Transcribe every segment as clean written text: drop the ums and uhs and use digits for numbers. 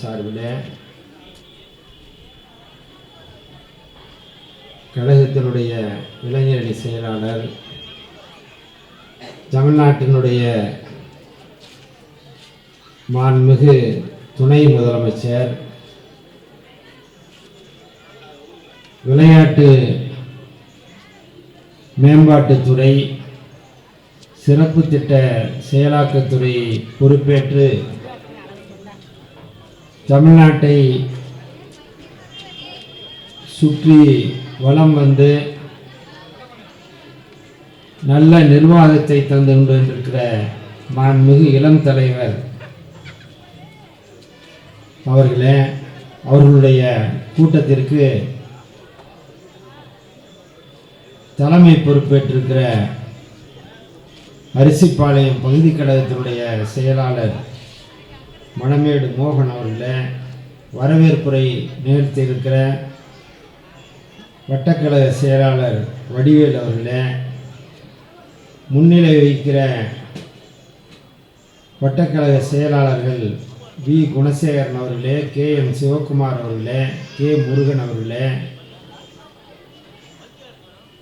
சார்பில் கழகத்தினுடைய இளைஞரணி செயலாளர், தமிழ்நாட்டினுடைய மாண்புமிகு துணை முதலமைச்சர், விளையாட்டு மேம்பாட்டுத்துறை சிறப்பு திட்ட செயலாக்கத்துறை பொறுப்பேற்று தமிழ்நாட்டை சுற்றி வலம் வந்து நல்ல நிர்வாகத்தை தந்து கொண்டிருக்கிற மாண்புமிகு இளம் தலைவர் அவர்களே, அவர்களுடைய கூட்டத்திற்கு தலைமை பொறுப்பேற்றிருக்கிற அரிசிப்பாளையம் பகுதி கழகத்தினுடைய செயலாளர் மணமேடு மோகன் அவர்களே, வரவேற்புரை நிகழ்த்தியிருக்கிற வட்டக்கழக செயலாளர் வடிவேல் அவர்களே, முன்னிலை வைக்கிற வட்டக்கழக செயலாளர்கள் வி குணசேகரன் அவர்களே, கே எம் சிவகுமார் அவர்களே, கே முருகன் அவர்களே,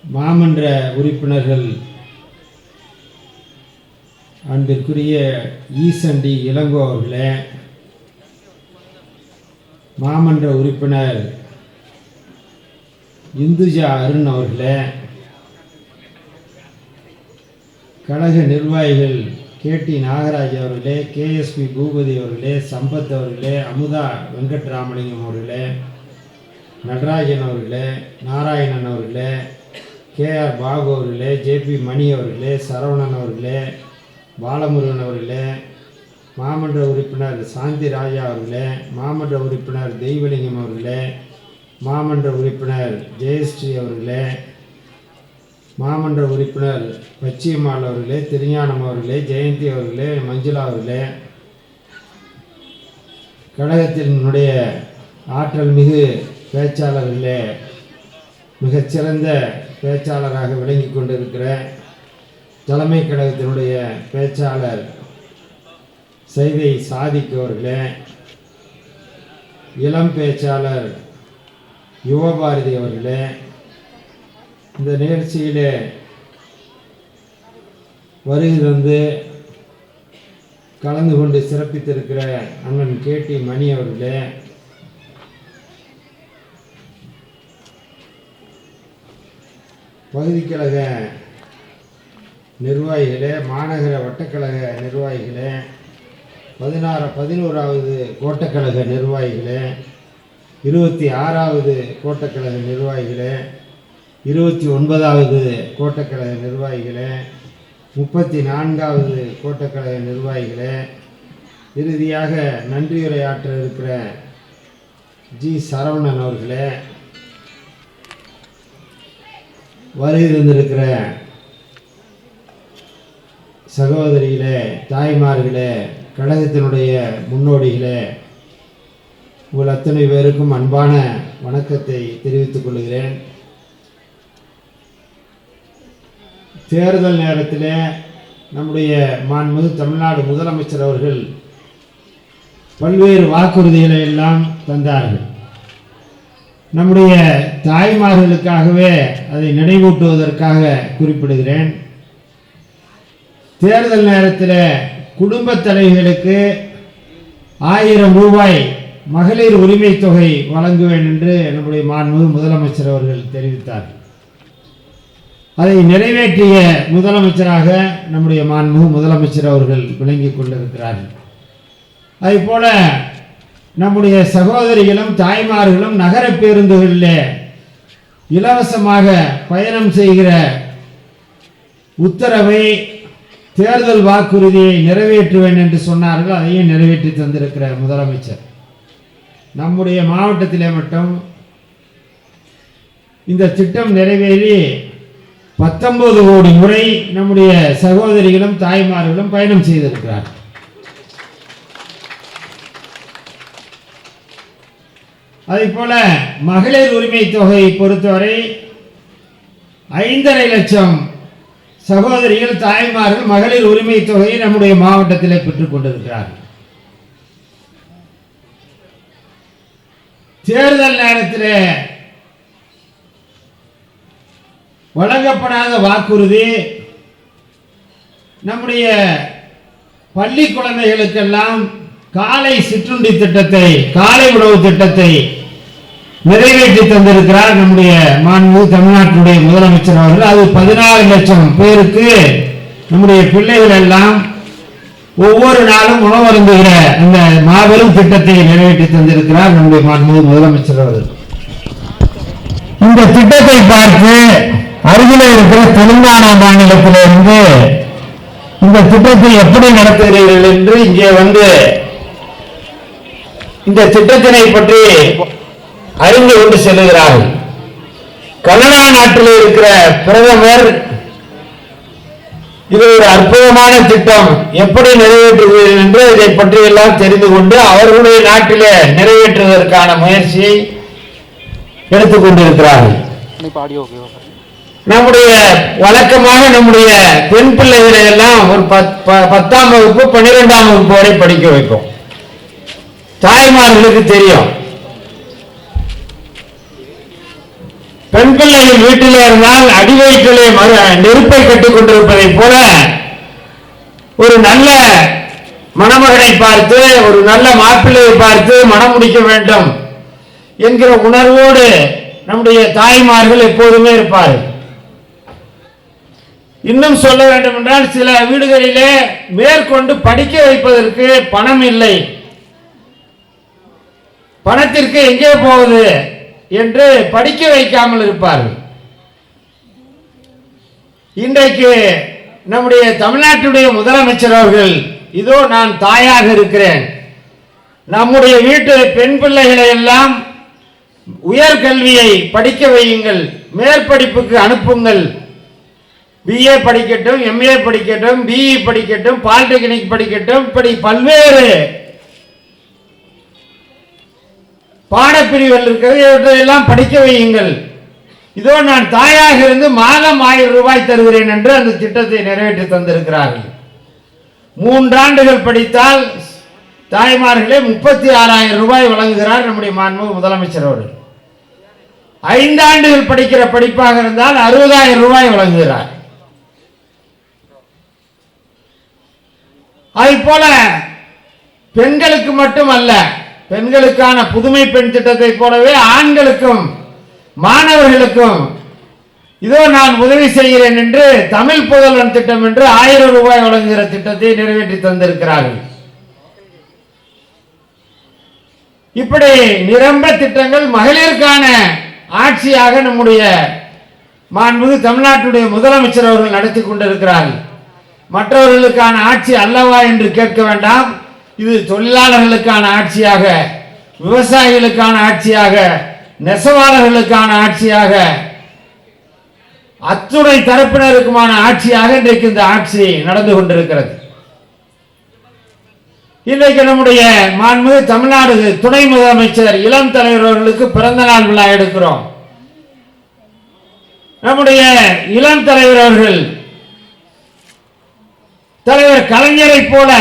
மாமன்ற உறுப்பினர்கள் அன்பிற்குரிய ஈசண்டி இளங்கோ அவர்களே, மாமன்ற உறுப்பினர் இந்துஜா அருண் அவர்களே, கழக நிர்வாகிகள் கேடி நாகராஜ் அவர்களே, கேஎஸ்பி பூபதி அவர்களே, சம்பத் அவர்களே, அமுதா வெங்கட்ராமலிங்கம் அவர்களே, நடராஜன் அவர்களே, நாராயணன் அவர்களே, கேஆர் பாபு அவர்களே, ஜேபி மணி அவர்களே, சரவணன் அவர்களே, பாலமுருகன் அவர்களே, மாமன்ற உறுப்பினர் சாந்தி ராஜா அவர்களே, மாமன்ற உறுப்பினர் தெய்வலிங்கம் அவர்களே, மாமன்ற உறுப்பினர் ஜெயஸ்ரீ அவர்களே, மாமன்ற உறுப்பினர் பச்சியம்மாள் அவர்களே, திருஞானம் அவர்களே, ஜெயந்தி அவர்களே, மஞ்சுளா அவர்களே, கழகத்தினுடைய ஆற்றல் மிகு பேச்சாளர்களே, மிகச்சிறந்த பேச்சாளராக விளங்கி கொண்டிருக்கிற தலைமை கழகத்தினுடைய பேச்சாளர் சைதை சாதிக் அவர்களே, இளம் பேச்சாளர் யுவபாரதி அவர்களே, இந்த நிகழ்ச்சியிலே வருகை தந்து கலந்து கொண்டு சிறப்பித்திருக்கிற அண்ணன் கேடி மணி அவர்களே, பகுதி கழக நிர்வாகிகளே, மாநகர வட்டக்கழக நிர்வாகிகளே, 11வது கோட்டக்கழக நிர்வாகிகளே, 26வது கோட்டக்கழக நிர்வாகிகளே, 29வது கோட்டக்கழக நிர்வாகிகளே, 34வது கோட்டக்கழக நிர்வாகிகளே, இறுதியாக நன்றியுரையாற்ற இருக்கிற ஜி சரவணன் அவர்களே, வருகை தந்திருக்கிற சகோதரிகளே, தாய்மார்களே, கழகத்தினுடைய முன்னோடிகளே, உங்கள் அத்தனை பேருக்கும் அன்பான வணக்கத்தை தெரிவித்துக் கொள்கிறேன். தேர்தல் நேரத்தில் நம்முடைய மாண்புமிகு தமிழ்நாடு முதலமைச்சர் அவர்கள் பல்வேறு வாக்குறுதிகளை எல்லாம் தந்தார்கள். நம்முடைய தாய்மார்களுக்காகவே அதை நினைவூட்டுவதற்காக குறிப்பிடுகிறேன். தேர்தல் நேரத்தில் குடும்ப தலைவிகளுக்கு 1000 ரூபாய் மகளிர் உரிமை தொகை வழங்குவேன் என்று நம்முடைய மாண்புமிகு முதலமைச்சர் அவர்கள் தெரிவித்தார். அதை நிறைவேற்றிய முதலமைச்சராக நம்முடைய மாண்புமிகு முதலமைச்சர் அவர்கள் விளங்கிக் கொண்டிருக்கிறார்கள். அதேபோல நம்முடைய சகோதரிகளும் தாய்மார்களும் நகர பேருந்துகளிலே இலவசமாக பயணம் செய்கிற உத்தரவை, தேர்தல் வாக்குறுதியை நிறைவேற்றுவேன் என்று சொன்னார்கள். அதையும் நிறைவேற்றி தந்திருக்கிற முதலமைச்சர் நம்முடைய மாவட்டத்திலே மட்டும் இந்த திட்டம் நிறைவேறி 19 கோடி முறை நம்முடைய சகோதரிகளும் தாய்மார்களும் பயணம் செய்திருக்கிறார். அதேபோல மகளிர் உரிமை தொகை பொறுத்தவரை 5.5 லட்சம் சகோதரிகள் தாய்மார்கள் மகளிர் உரிமை தொகையை நம்முடைய மாவட்டத்தில் பெற்றுக் கொண்டிருக்கிறார்கள். தேர்தல் நேரத்தில் வழங்கப்படாத வாக்குறுதி நம்முடைய பள்ளி குழந்தைகளுக்கெல்லாம் காலை சிற்றுண்டி திட்டத்தை, காலை உணவு திட்டத்தை நிறைவேற்றி தந்திருக்கிறார் நம்முடைய மாண்புமிகு தமிழ்நாட்டினுடைய முதலமைச்சர் அவர்கள். அது 14 லட்சம் பேருக்கு நம்முடைய பிள்ளைகள் எல்லாம் ஒவ்வொரு நாளும் உணவருந்துகிற அந்த மாபெரும் திட்டத்தை நிறைவேற்றி தந்திருக்கிறார் நம்முடைய மாண்புமிகு முதலமைச்சர் அவர்கள். இந்த திட்டத்தை பார்த்து அருகில் இருக்கிற தெலுங்கானா மாநிலத்திலிருந்து இந்த திட்டத்தை எப்படி நடத்துகிறீர்கள் என்று இங்கே வந்து இந்த திட்டத்தினை பற்றி அறிந்து கொண்டு செல்கிறார்கள். கனடா நாட்டில் இருக்கிற பிரதமர் இது ஒரு அற்புதமான திட்டம், எப்படி நிறைவேற்றுகிறீர்கள் என்று இதை பற்றி எல்லாம் தெரிந்து கொண்டு அவர்களுடைய நாட்டிலே நிறைவேற்றுவதற்கான முயற்சியை எடுத்துக் கொண்டிருக்கிறார்கள். நம்முடைய வழக்கமாக நம்முடைய பெண் பிள்ளைகளை எல்லாம் ஒரு 10ஆம் வகுப்பு 12ஆம் வகுப்பு வரை படிக்க வைக்கும். தாய்மார்களுக்கு தெரியும், பெண் பிள்ளைகள் வீட்டிலே இருந்தால் அடிவயிற்றிலே நெருப்பை கட்டிக் கொண்டிருப்பதை போல ஒரு நல்ல மணமகனை பார்த்து, ஒரு நல்ல மாப்பிள்ளையை பார்த்து மணம் முடிக்க வேண்டும் என்கிற உணர்வோடு நம்முடைய தாய்மார்கள் எப்போதுமே இருப்பார்கள். இன்னும் சொல்ல வேண்டும் என்றால், சில வீடுகளிலே மேற்கொண்டு படிக்க வைப்பதற்கு பணம் இல்லை, பணத்திற்கு எங்கே போவது என்று படிக்க வைக்காமல் இருப்பார்கள். இன்றைக்கு நம்முடைய தமிழ்நாட்டுடைய முதலமைச்சர் அவர்கள், இதோ நான் தாயாக இருக்கிறேன், நம்முடைய வீட்டு பெண் பிள்ளைகளை எல்லாம் உயர்கல்வியை படிக்க வையுங்கள், மேற்படிப்புக்கு அனுப்புங்கள், BA படிக்கட்டும், MA படிக்கட்டும், BE படிக்கட்டும், பாலிடெக்னிக் படிக்கட்டும், இப்படி பல்வேறு பாடப்பிரிவுகள் இருக்கிறது, இவற்றையெல்லாம் படிக்க வையுங்கள், இதோ நான் தாயாக இருந்து மாதம் 1000 ரூபாய் தருகிறேன் என்று அந்த திட்டத்தை நிறைவேற்றி தந்திருக்கிறார்கள். 3 ஆண்டுகள் படித்தால் தாய்மார்களே 36,000 ரூபாய் வழங்குகிறார் நம்முடைய மாண்புமிகு முதலமைச்சர் அவர்கள். 5 ஆண்டுகள் படிக்கிற படிப்பாக இருந்தால் 60,000 ரூபாய் வழங்குகிறார். அதை போல பெண்களுக்கு மட்டுமல்ல, பெண்களுக்கான புதுமை பெண் திட்டத்தை போலவே ஆண்களுக்கும் மாணவர்களுக்கும் இதோ நான் உதவி செய்கிறேன் என்று தமிழ் புதல்வன் திட்டம் என்று 1000 ரூபாய் வழங்குகிற திட்டத்தை நிறைவேற்றி தந்திருக்கிறார்கள். இப்படி நிரம்ப திட்டங்கள் மகளிருக்கான ஆட்சியாக நம்முடைய மாண்புமிகு தமிழ்நாட்டுடைய முதலமைச்சர் அவர்கள் நடத்தி கொண்டிருக்கிறார்கள். மற்றவர்களுக்கான ஆட்சி அல்லவா என்று கேட்க வேண்டாம், இது தொழிலாளர்களுக்கான ஆட்சியாக, விவசாயிகளுக்கான ஆட்சியாக, நெசவாளர்களுக்கான ஆட்சியாக, அத்துணை தரப்பினருக்குமான ஆட்சியாக இன்றைக்கு இந்த ஆட்சி நடந்து கொண்டிருக்கிறது. இன்றைக்கு நம்முடைய மாண்புமிகு தமிழ்நாடு துணை முதலமைச்சர் இளம் தலைவர் அவர்களுக்கு பிறந்த நாள் விழா எடுக்கிறோம். நம்முடைய இளம் தலைவர் அவர்கள் தலைவர் கலைஞரை போல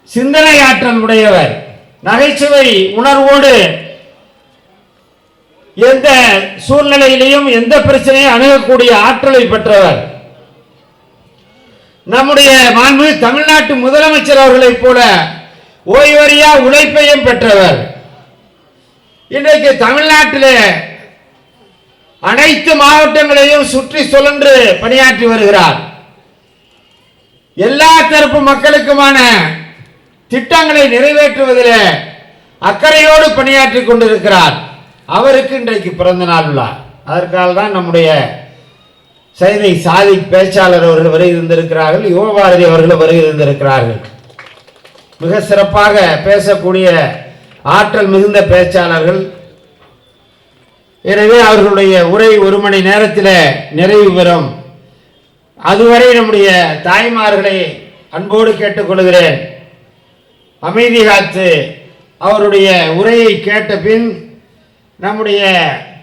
சிந்தனை ஆற்றல் உடையவர், நகைச்சுவை உணர்வோடு எந்த சூழ்நிலையிலையும் எந்த பிரச்சனையும் அணுகக்கூடிய ஆற்றலை பெற்றவர். நம்முடைய மாண்புமிகு தமிழ்நாட்டு முதலமைச்சர் அவர்களை போல ஓய்வறியா உழைப்பையும் பெற்றவர். இன்றைக்கு தமிழ்நாட்டிலே அனைத்து மாவட்டங்களையும் சுற்றி சுழன்று பணியாற்றி வருகிறார். எல்லா தரப்பு மக்களுக்குமான திட்டங்களை நிறைவேற்றுவதில் அக்கறையோடு பணியாற்றி கொண்டிருக்கிறார். அவருக்கு இன்றைக்கு பிறந்த நாள் விழா. அதற்காக தான் நம்முடைய சைதை சாதி பேச்சாளர் அவர்கள் வருகின்றிருக்கிறார்கள், யுவபாரதி அவர்கள் வருகின்றிருக்கிறார்கள். மிக சிறப்பாக பேசக்கூடிய ஆற்றல் மிகுந்த பேச்சாளர்கள். எனவே அவர்களுடைய உரை 1 மணி நேரத்தில் நிறைவு பெறும். அதுவரை நம்முடைய தாய்மார்களை அன்போடு கேட்டுக்கொள்கிறேன், அமைதி காத்து அவருடைய உரையை கேட்ட பின் நம்முடைய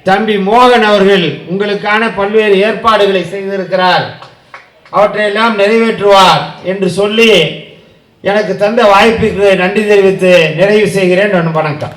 தம்பி மோகன் அவர்கள் உங்களுக்கான பல்வேறு ஏற்பாடுகளை செய்திருக்கிறார், அவற்றையெல்லாம் நிறைவேற்றுவார் என்று சொல்லி எனக்கு தந்த வாய்ப்புக்கு நன்றி தெரிவித்து நிறைவு செய்கிறேன். வணக்கம்.